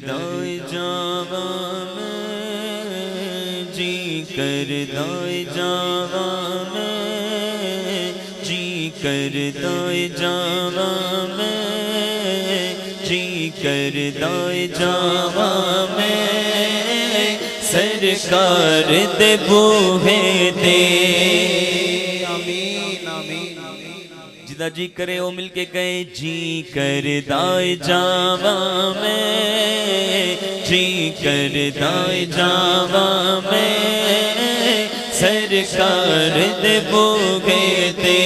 دائے جاواں میں جی کر دائے جاواں میں جی کر دائے جاواں میں جی کر دائے جاواں میں سرکار دے بوہے تے جدا جی کرے او مل کے گئے جی کر دائے جاواں میں جی کر دائے جاواں میں سرکار دے بوہے تے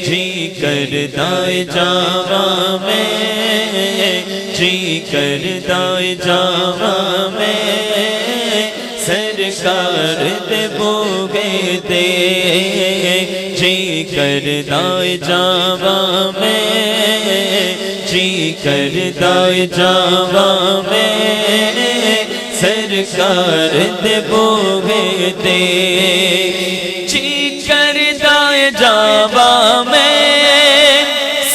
جی کر دائے جاواں میں جی کر دائے جاواں میں سرکار دے بوہے تے جی کر دائے جاواں میں جی کر دائے جاواں میں سرکار دے بوہے تے جی کر دائے جاواں میں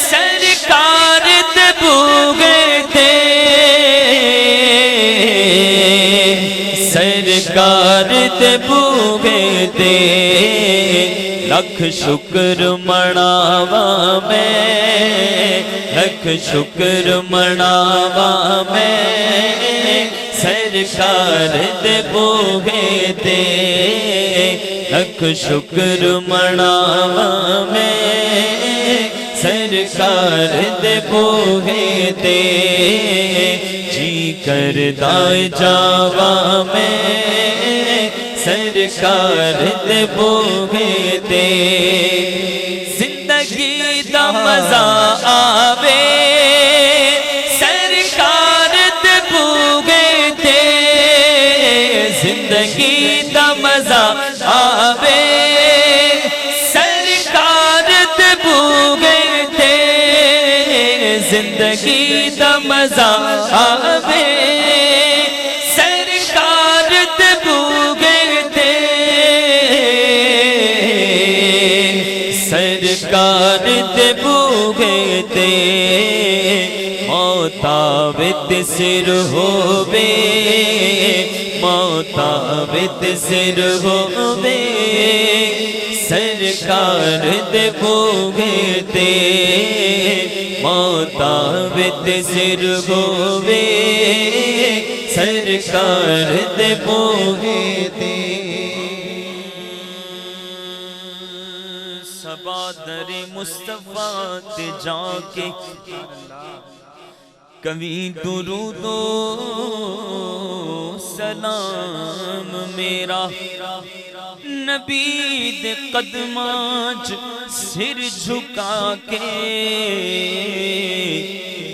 سرکار دے بوہے تے سرکار دے بوہے تے لکھ شکر مناواں میں لکھ شکر مناواں میں سرکار دے بوہے تے لکھ شکر مناواں میں سرکار دے بوہے تے جی کر دائے جاواں میں سرکار دے بوہے تے زندگی دا مزہ آوے سرکار دے بوہے تے زندگی دا مزہ آوے سرکار دے بوہے تے زندگی دا مزہ آوے سرکار دے بوہے تے موت آوے تے سر ہووے موت آوے تے سر ہووے سرکار دے بوہے تے موت آوے تے سر ہووے سرکار دے بوہے تے در مصطفیٰ تے جا کے کبھی درود و سلام میرا نبی دے قدماں چ سر جھکا کے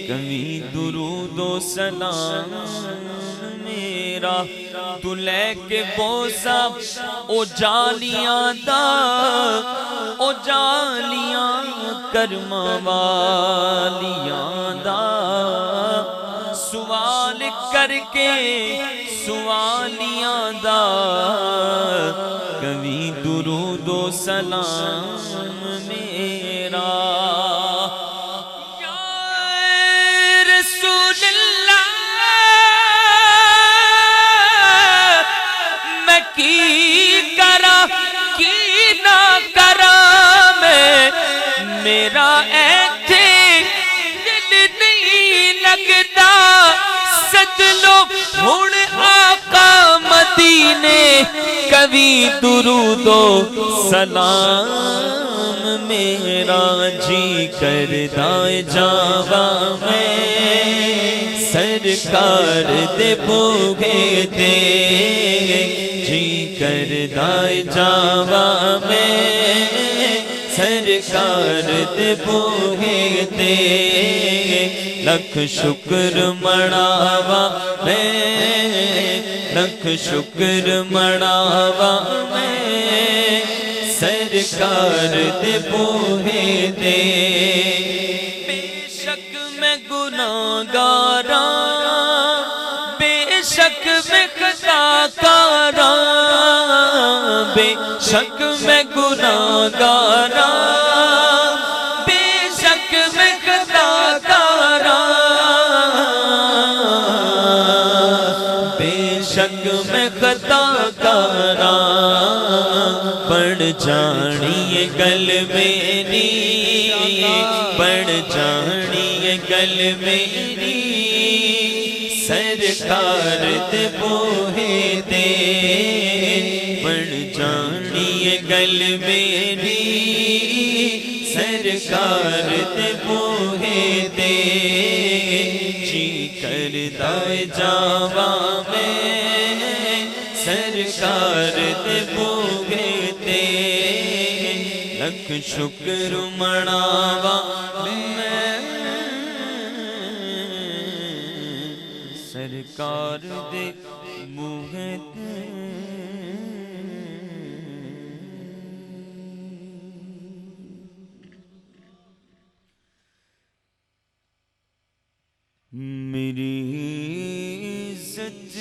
کبھی درود و سلام میرا تو لے کے بوسا او جالیاں دا او جالیاں کرما والیاں دا سوال کر کے سوالیاں دا کبھی درود و سلام میرا میرا ایتھے دل نہیں لگتا سد لو ہن آقا مدینے کبھی درود و سلام میرا جی کر دائے جاواں میں سرکار دے بوہے تے جی کر دائے جاواں میں سرکار دے بوہے تے لکھ شکر مناواں میں لکھ شکر مناواں میں سرکار دے بوہے تے بے شک میں گناہگاراں بے شک میں خطاکاراں بے شک میں گناہگاراں بے شک میں خطاکاراں شک میں خطا کارا پڑ جانی گل میری پڑ جانی گل میری سرکار دے بوہے تے پڑ جانی گل میری سرکار دے بوہے تے جی کردا جاواں میں سرکار دے بوہے تے لکھ شکر مناواں میں سرکار دے بوہے تے میری عزت